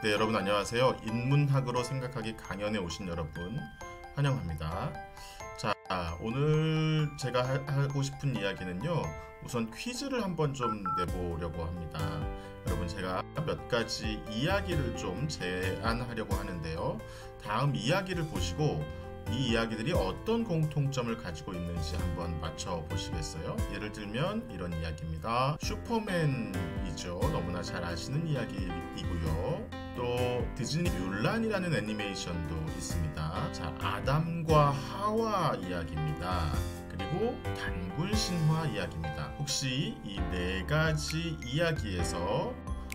네, 여러분 안녕하세요. 인문학으로 생각하기 강연에 오신 여러분 환영합니다. 자, 오늘 제가 하고 싶은 이야기는요. 우선 퀴즈를 한번 좀 내보려고 합니다. 여러분, 제가 몇 가지 이야기를 좀 제안하려고 하는데요. 다음 이야기를 보시고 이 이야기들이 어떤 공통점을 가지고 있는지 한번 맞춰보시겠어요? 예를 들면 이런 이야기입니다. 슈퍼맨이죠. 너무나 잘 아시는 이야기이고요. 또 디즈니 뮬란이라는 애니메이션도 있습니다. 자, 아담과 하와 이야기입니다. 그리고 단군 신화 이야기입니다. 혹시 이 네 가지 이야기에서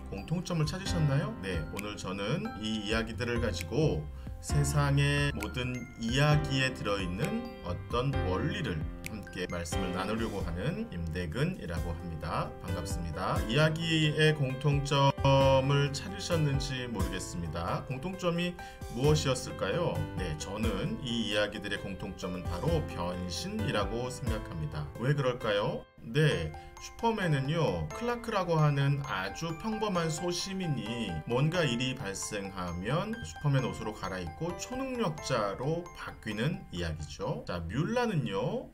공통점을 찾으셨나요? 네, 오늘 저는 이 이야기들을 가지고 세상의 모든 이야기에 들어있는 어떤 원리를 함께 말씀을 나누려고 하는 임대근이라고 합니다. 반갑습니다. 이야기의 공통점을 찾으셨는지 모르겠습니다. 공통점이 무엇이었을까요? 네, 저는 이 이야기들의 공통점은 바로 변신이라고 생각합니다. 왜 그럴까요? 네, 슈퍼맨은요, 클라크라고 하는 아주 평범한 소시민이 뭔가 일이 발생하면 슈퍼맨 옷으로 갈아입고 초능력자로 바뀌는 이야기죠. 자, 뮬란은요,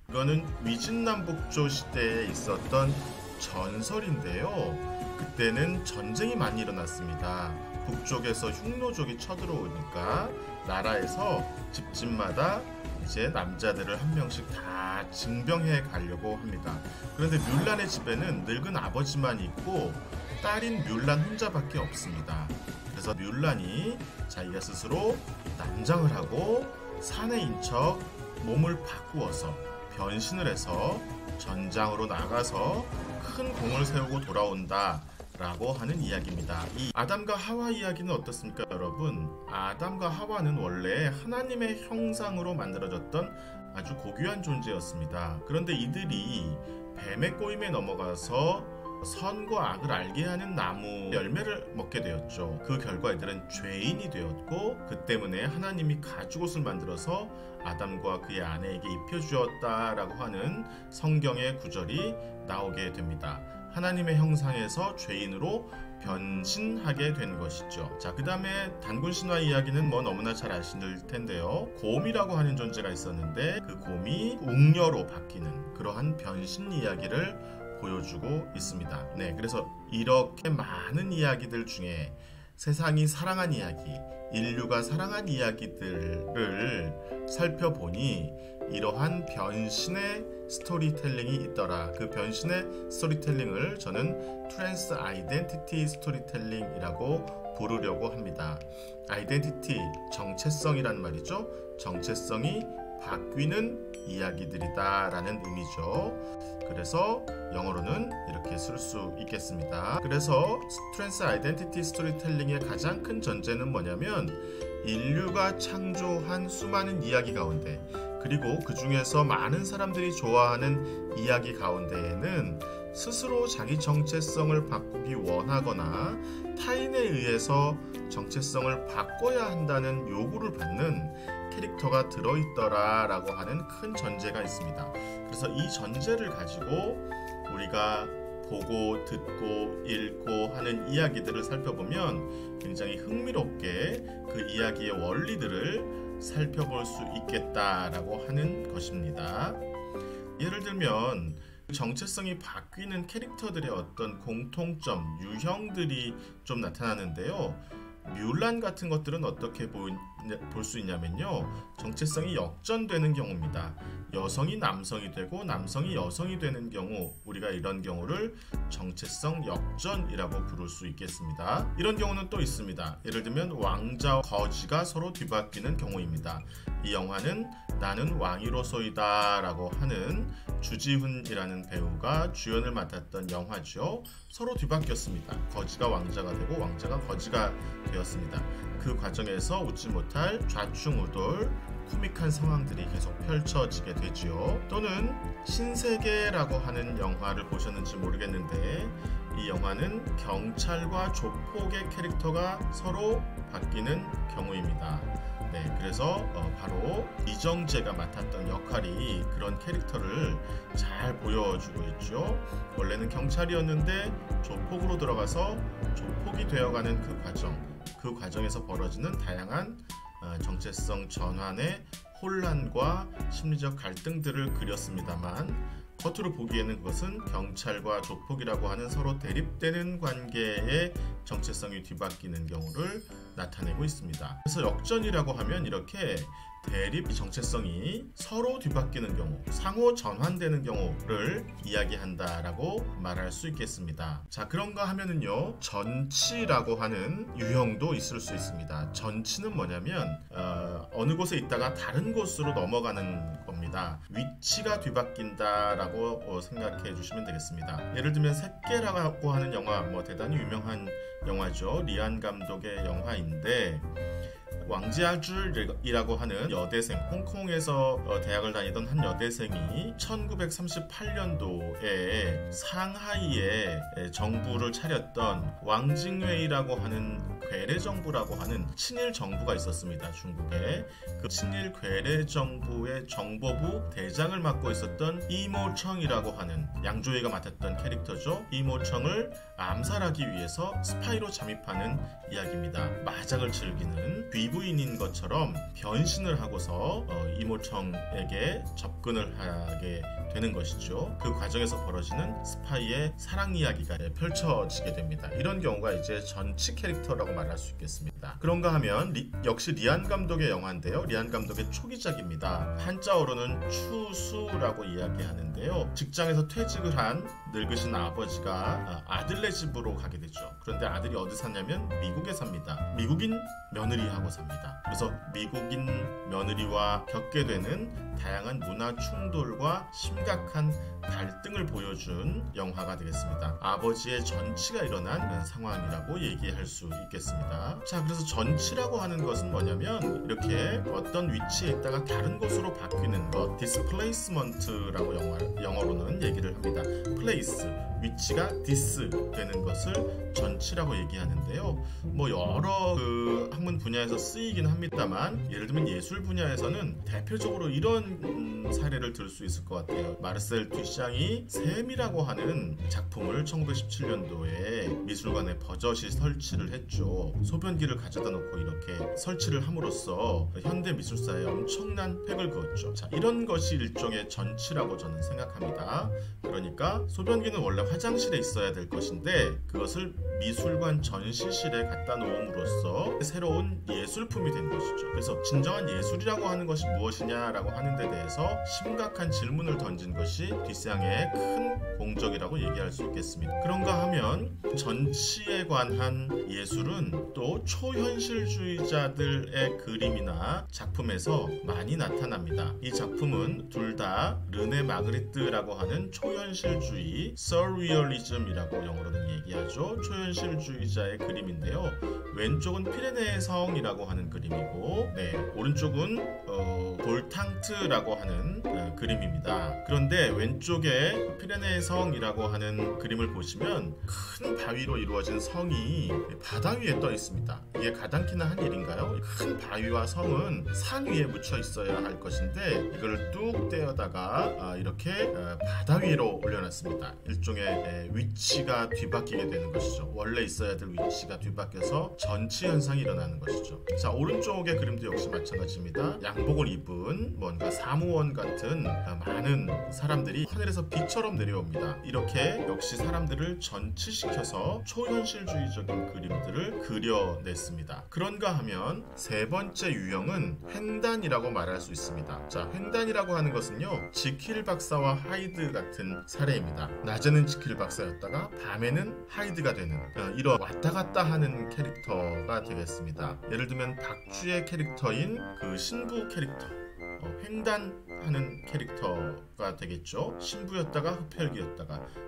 이거는 위진남북조 시대에 있었던 전설인데요. 그때는 전쟁이 많이 일어났습니다. 북쪽에서 흉노족이 쳐들어오니까 나라에서 집집마다 이제 남자들을 한 명씩 다 징병해 가려고 합니다. 그런데 뮬란의 집에는 늙은 아버지만 있고 딸인 뮬란 혼자밖에 없습니다. 그래서 뮬란이 자기가 스스로 남장을 하고 사내인 척 몸을 바꾸어서 변신을 해서 전장으로 나가서 큰 공을 세우고 돌아온다 라고 하는 이야기입니다. 이 아담과 하와 이야기는 어떻습니까, 여러분? 아담과 하와는 원래 하나님의 형상으로 만들어졌던 아주 고귀한 존재였습니다. 그런데 이들이 뱀의 꼬임에 넘어가서 선과 악을 알게 하는 나무 열매를 먹게 되었죠. 그 결과 이들은 죄인이 되었고, 그 때문에 하나님이 가죽옷을 만들어서 아담과 그의 아내에게 입혀주었다라고 하는 성경의 구절이 나오게 됩니다. 하나님의 형상에서 죄인으로 변신하게 된 것이죠. 자, 그 다음에 단군 신화 이야기는 뭐 너무나 잘 아실 텐데요. 곰이라고 하는 존재가 있었는데 그 곰이 웅녀로 바뀌는 그러한 변신 이야기를 보여주고 있습니다. 네, 그래서 이렇게 많은 이야기들 중에 세상이 사랑한 이야기, 인류가 사랑한 이야기들을 살펴보니 이러한 변신의 스토리텔링이 있더라. 그 변신의 스토리텔링을 저는 트랜스 아이덴티티 스토리텔링이라고 부르려고 합니다. 아이덴티티, 정체성이란 말이죠. 정체성이 바뀌는 이야기들이다 라는 의미죠. 그래서 영어로는 이렇게 쓸 수 있겠습니다. 그래서 트랜스 아이덴티티 스토리텔링의 가장 큰 전제는 뭐냐면 인류가 창조한 수많은 이야기 가운데, 그리고 그 중에서 많은 사람들이 좋아하는 이야기 가운데에는 스스로 자기 정체성을 바꾸기 원하거나 타인에 의해서 정체성을 바꿔야 한다는 요구를 받는 캐릭터가 들어있더라 라고 하는 큰 전제가 있습니다. 그래서 이 전제를 가지고 우리가 보고 듣고 읽고 하는 이야기들을 살펴보면 굉장히 흥미롭게 그 이야기의 원리들을 살펴볼 수 있겠다라고 하는 것입니다. 예를 들면 정체성이 바뀌는 캐릭터들의 어떤 공통점, 유형들이 좀 나타나는데요. 뮬란 같은 것들은 어떻게 볼 수 있냐면요, 정체성이 역전되는 경우입니다. 여성이 남성이 되고 남성이 여성이 되는 경우, 우리가 이런 경우를 정체성 역전이라고 부를 수 있겠습니다. 이런 경우는 또 있습니다. 예를 들면 왕자와 거지가 서로 뒤바뀌는 경우입니다. 이 영화는 나는 왕이로소이다 라고 하는 주지훈이라는 배우가 주연을 맡았던 영화죠. 서로 뒤바뀌었습니다. 거지가 왕자가 되고 왕자가 거지가 되었습니다. 그 과정에서 웃지 못할 좌충우돌 코믹한 상황들이 계속 펼쳐지게 되지요. 또는 신세계라고 하는 영화를 보셨는지 모르겠는데, 이 영화는 경찰과 조폭의 캐릭터가 서로 바뀌는 경우입니다. 네, 그래서 바로 이정재가 맡았던 역할이 그런 캐릭터를 잘 보여주고 있죠. 원래는 경찰이었는데 조폭으로 들어가서 조폭이 되어가는 그 과정, 그 과정에서 벌어지는 다양한 정체성 전환의 혼란과 심리적 갈등들을 그렸습니다만, 겉으로 보기에는 그것은 경찰과 조폭이라고 하는 서로 대립되는 관계의 정체성이 뒤바뀌는 경우를 나타내고 있습니다. 그래서 역전이라고 하면 이렇게 대립 정체성이 서로 뒤바뀌는 경우, 상호 전환되는 경우를 이야기한다라고 말할 수 있겠습니다. 자, 그런가 하면은요, 전치라고 하는 유형도 있을 수 있습니다. 전치는 뭐냐면 어느 곳에 있다가 다른 곳으로 넘어가는 겁니다. 위치가 뒤바뀐다라고 생각해 주시면 되겠습니다. 예를 들면 새끼라고 하는 영화, 대단히 유명한 영화죠. 리안 감독의 영화인데, 왕지아줄이라고 하는 여대생, 홍콩에서 대학을 다니던 한 여대생이 1938년도에 상하이에 정부를 차렸던 왕징웨이라고 하는 괴뢰 정부라고 하는 친일 정부가 있었습니다. 중국에. 그 친일 괴뢰 정부의 정보부 대장을 맡고 있었던 이모청이라고 하는, 양조위가 맡았던 캐릭터죠. 이모청을 암살하기 위해서 스파이로 잠입하는 이야기입니다. 마작을 즐기는 귀부인인 것처럼 변신을 하고서 이모청에게 접근을 하게 되는 것이죠. 그 과정에서 벌어지는 스파이의 사랑 이야기가 펼쳐지게 됩니다. 이런 경우가 이제 전치 캐릭터라고 말할 수 있겠습니다. 그런가 하면 역시 리안 감독의 영화인데요. 리안 감독의 초기작입니다. 한자어로는 추수라고 이야기하는데요. 직장에서 퇴직을 한 늙으신 아버지가 아들네 집으로 가게 되죠. 그런데 아들이 어디 사냐면 미국에 삽니다. 미국인 며느리하고 삽니다. 그래서 미국인 며느리와 겪게 되는 다양한 문화 충돌과 심각한 갈등을 보여준 영화가 되겠습니다. 아버지의 전치가 일어난 상황이라고 얘기할 수 있겠습니다. 자, 그래서 전치라고 하는 것은 뭐냐면 이렇게 어떤 위치에 있다가 다른 곳으로 바뀌는 것, displacement라고 영어로는 얘기를 합니다. place, 위치가 dis 되는 것을 전치라고 얘기하는데요. 여러 학문 분야에서 쓰이긴 합니다만, 예를 들면 예술 분야에서는 대표적으로 이런 사례를 들 수 있을 것 같아요. 마르셀 듀샹이 샘이라고 하는 작품을 1917년도에 미술관에 버젓이 설치를 했죠. 소변기를 가져다 놓고 이렇게 설치를 함으로써 현대 미술사에 엄청난 획을 그었죠. 자, 이런 것이 일종의 전치라고 저는 생각합니다. 그러니까 소변기는 원래 화장실에 있어야 될 것인데 그것을 미술관 전시실에 갖다 놓음으로써 새로운 예술품이 된 것이죠. 그래서 진정한 예술이라고 하는 것이 무엇이냐라고 하는 데 대해서 심각한 질문을 던진 것이 뒷상의 큰 공적이라고 얘기할 수 있겠습니다. 그런가 하면 전치에 관한 예술은 또 초현실주의자들의 그림이나 작품에서 많이 나타납니다. 이 작품은 둘 다 르네 마그리트라고 하는 초현실주의, 서리얼리즘이라고 영어로는 얘기하죠. 초현실주의자의 그림인데요. 왼쪽은 피레네의 성이라고 하는 그림이고, 오른쪽은 볼탕트라고 하는 그림입니다. 그런데 왼쪽에 피레네의 성이라고 하는 그림을 보시면 큰 바위로 이루어진 성이 바다 위에 떠 있습니다. 이게 가당키나 한 일인가요? 큰 바위와 성은 산 위에 묻혀 있어야 할 것인데 이걸 뚝 떼어다가 이렇게 바다 위로 올려놨습니다. 일종의 위치가 뒤바뀌게 되는 것이죠. 원래 있어야 될 위치가 뒤바뀌어서 전치 현상이 일어나는 것이죠. 자, 오른쪽의 그림도 역시 마찬가지입니다. 양복을 입은 뭔가 사무원 같은 많은 사람들이 하늘에서 비처럼 내려옵니다. 이렇게 역시 사람들을 전치시켜서 초현실주의적인 그림들을 그려냈습니다. 그런가 하면 세 번째 유형은 횡단이라고 말할 수 있습니다. 자, 횡단이라고 하는 것은요, 지킬 박사와 하이드 같은 사례입니다. 낮에는 지킬 박사였다가 밤에는 하이드가 되는 이런 왔다 갔다 하는 캐릭터가 되겠습니다. 예를 들면 박쥐의 캐릭터인 그 신부 캐릭터, 횡단하는 캐릭터가 되겠죠. 신부였다가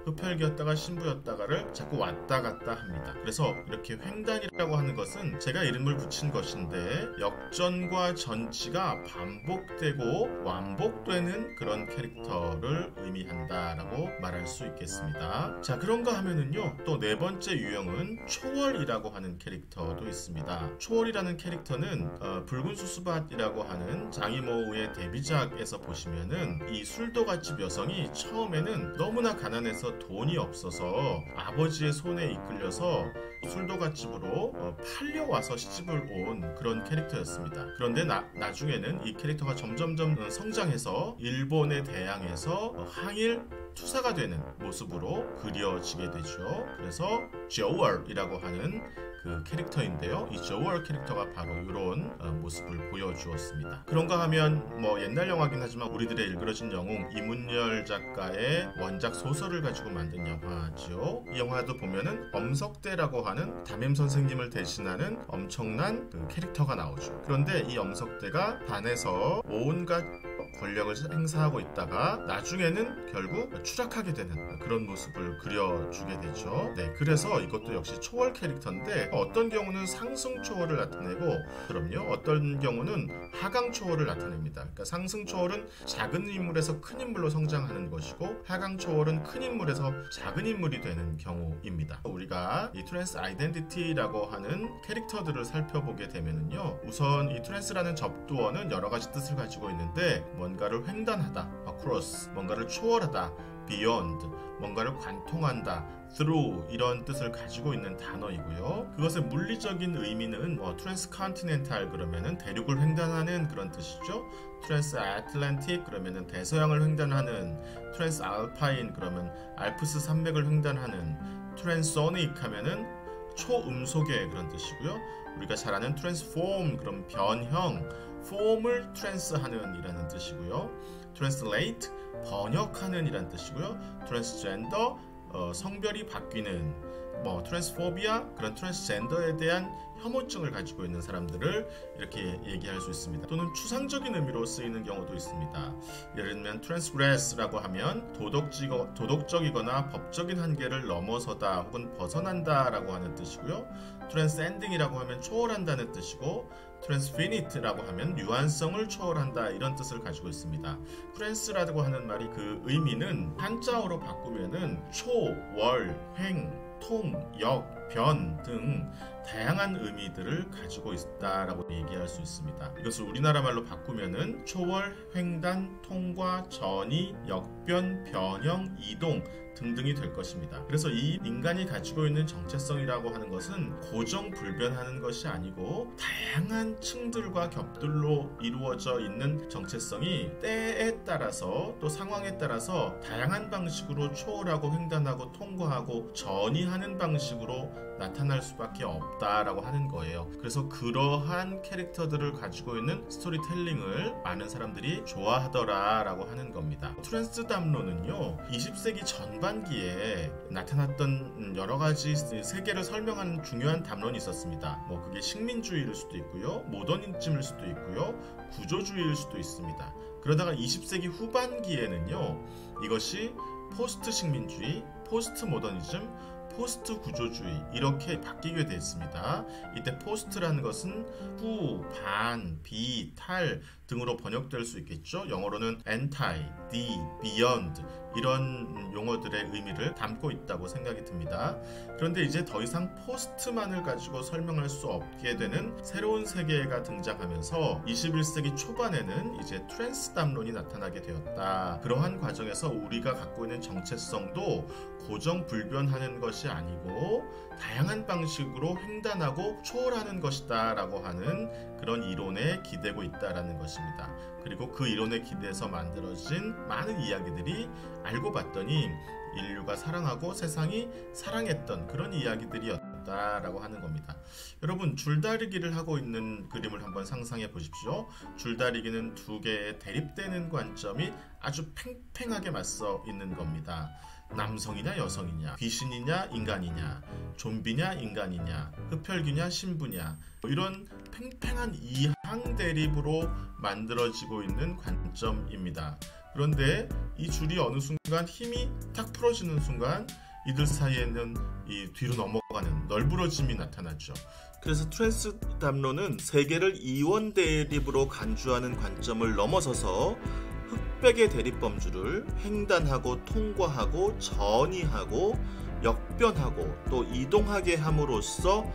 흡혈귀였다가 신부였다가를 자꾸 왔다 갔다 합니다. 그래서 이렇게 횡단이라고 하는 것은 제가 이름을 붙인 것인데 역전과 전치가 반복되고 완복되는 그런 캐릭터를 의미한다라고 말할 수 있겠습니다. 자, 그런가 하면은요, 또 네 번째 유형은 초월이라고 하는 캐릭터도 있습니다. 초월이라는 캐릭터는 붉은 수수밭이라고 하는 장이모우의 데뷔작에서 영화에서 보시면은 이 술도가집 여성이 처음에는 너무나 가난해서 돈이 없어서 아버지의 손에 이끌려서 술도가집으로 팔려와서 시집을 온 그런 캐릭터였습니다. 그런데 나중에는 이 캐릭터가 점점점 성장해서 일본의 대항에서 항일 투사가 되는 모습으로 그려지게 되죠. 그래서 조얼이라고 하는 그 캐릭터인데요. 이 조얼 캐릭터가 바로 이런 모습을 보여주었습니다. 그런가 하면 뭐 옛날 영화긴 하지만 우리들의 일그러진 영웅 이문열 작가의 원작 소설을 가지고 만든 영화죠. 이 영화도 보면은 엄석대라고 하는 담임 선생님을 대신하는 엄청난 그 캐릭터가 나오죠. 그런데 이 엄석대가 반에서 온갖 권력을 행사하고 있다가 나중에는 결국 추락하게 되는 그런 모습을 그려주게 되죠. 네, 그래서 이것도 역시 초월 캐릭터인데 어떤 경우는 상승 초월을 나타내고 그럼요, 어떤 경우는 하강 초월을 나타냅니다. 그러니까 상승 초월은 작은 인물에서 큰 인물로 성장하는 것이고 하강 초월은 큰 인물에서 작은 인물이 되는 경우입니다. 우리가 이 트랜스 아이덴티티라고 하는 캐릭터들을 살펴보게 되면은요, 우선 이 트랜스라는 접두어는 여러 가지 뜻을 가지고 있는데 뭔가를 횡단하다, across, 뭔가를 초월하다, beyond, 뭔가를 관통한다, through 이런 뜻을 가지고 있는 단어이고요. 그것의 물리적인 의미는 트랜스컨티넨탈 그러면은 대륙을 횡단하는 그런 뜻이죠. 트랜스 아틀란틱 그러면은 대서양을 횡단하는, 트랜스 알파인 그러면 알프스 산맥을 횡단하는, 트랜소닉 하면은 초음속의 그런 뜻이고요. 우리가 잘 아는 트랜스폼 그럼 변형, 폼을 트랜스하는 이라는 뜻이고요. 트랜스레이트 번역하는 이라는 뜻이고요. 트랜스젠더 성별이 바뀌는, 트랜스포비아 그런 트랜스젠더에 대한 혐오증을 가지고 있는 사람들을 이렇게 얘기할 수 있습니다. 또는 추상적인 의미로 쓰이는 경우도 있습니다. 예를 들면 트랜스그레스라고 하면 도덕적이거나 법적인 한계를 넘어서다 혹은 벗어난다 라고 하는 뜻이고요. 트랜스엔딩이라고 하면 초월한다는 뜻이고, 트랜스피니트라고 하면 유한성을 초월한다 이런 뜻을 가지고 있습니다. 트랜스라고 하는 말이 그 의미는 한자어로 바꾸면은 초, 월, 횡, 통, 역, 변 등 다양한 의미들을 가지고 있다라고 얘기할 수 있습니다. 이것을 우리나라 말로 바꾸면은 초월, 횡단, 통과, 전이, 역변, 변형, 이동 등등이 될 것입니다. 그래서 이 인간이 가지고 있는 정체성이라고 하는 것은 고정불변하는 것이 아니고 다양한 층들과 겹들로 이루어져 있는 정체성이 때에 따라서 또 상황에 따라서 다양한 방식으로 초월하고 횡단하고 통과하고 전이하는 방식으로 나타날 수밖에 없다라고 하는 거예요. 그래서 그러한 캐릭터들을 가지고 있는 스토리텔링을 많은 사람들이 좋아하더라라고 하는 겁니다. 트랜스 담론은요, 20세기 전반기에 나타났던 여러 가지 세계를 설명하는 중요한 담론이 있었습니다. 그게 식민주의일 수도 있고요, 모더니즘일 수도 있고요, 구조주의일 수도 있습니다. 그러다가 20세기 후반기에는요, 이것이 포스트 식민주의, 포스트 모더니즘, 포스트 구조주의 이렇게 바뀌게 됐습니다. 이때 포스트라는 것은 후, 반, 비, 탈 등으로 번역될 수 있겠죠. 영어로는 anti, the, beyond 이런 용어들의 의미를 담고 있다고 생각이 듭니다. 그런데 이제 더 이상 포스트만을 가지고 설명할 수 없게 되는 새로운 세계가 등장하면서 21세기 초반에는 이제 트랜스 담론이 나타나게 되었다. 그러한 과정에서 우리가 갖고 있는 정체성도 고정불변하는 것이 아니고 다양한 방식으로 횡단하고 초월하는 것이다 라고 하는 그런 이론에 기대고 있다라는 것입니다. 그리고 그 이론에 기대서 만들어진 많은 이야기들이 알고 봤더니 인류가 사랑하고 세상이 사랑했던 그런 이야기들이었다라고 하는 겁니다. 여러분, 줄다리기를 하고 있는 그림을 한번 상상해 보십시오. 줄다리기는 두 개의 대립되는 관점이 아주 팽팽하게 맞서 있는 겁니다. 남성이냐 여성이냐, 귀신이냐 인간이냐, 좀비냐 인간이냐, 흡혈귀냐 신부냐, 이런 팽팽한 이항 대립으로 만들어지고 있는 관점입니다. 그런데 이 줄이 어느 순간 힘이 탁 풀어지는 순간 이들 사이에는 이 뒤로 넘어가는 널브러짐이 나타나죠. 그래서 트랜스 담론은 세계를 이원 대립으로 간주하는 관점을 넘어서서 흑백의 대립범주를 횡단하고 통과하고 전이하고 역변하고 또 이동하게 함으로써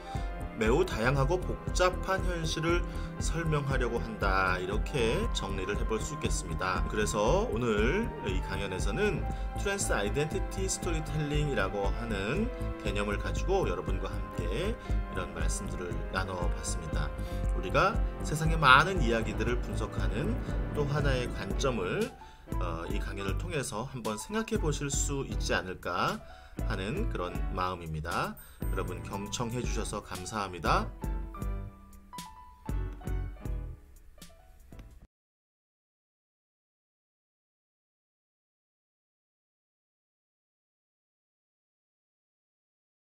매우 다양하고 복잡한 현실을 설명하려고 한다. 이렇게 정리를 해볼 수 있겠습니다. 그래서 오늘 이 강연에서는 트랜스 아이덴티티 스토리텔링이라고 하는 개념을 가지고 여러분과 함께 이런 말씀들을 나눠봤습니다. 우리가 세상의 많은 이야기들을 분석하는 또 하나의 관점을 이 강연을 통해서 한번 생각해 보실 수 있지 않을까 하는 그런 마음입니다. 여러분 경청해 주셔서 감사합니다.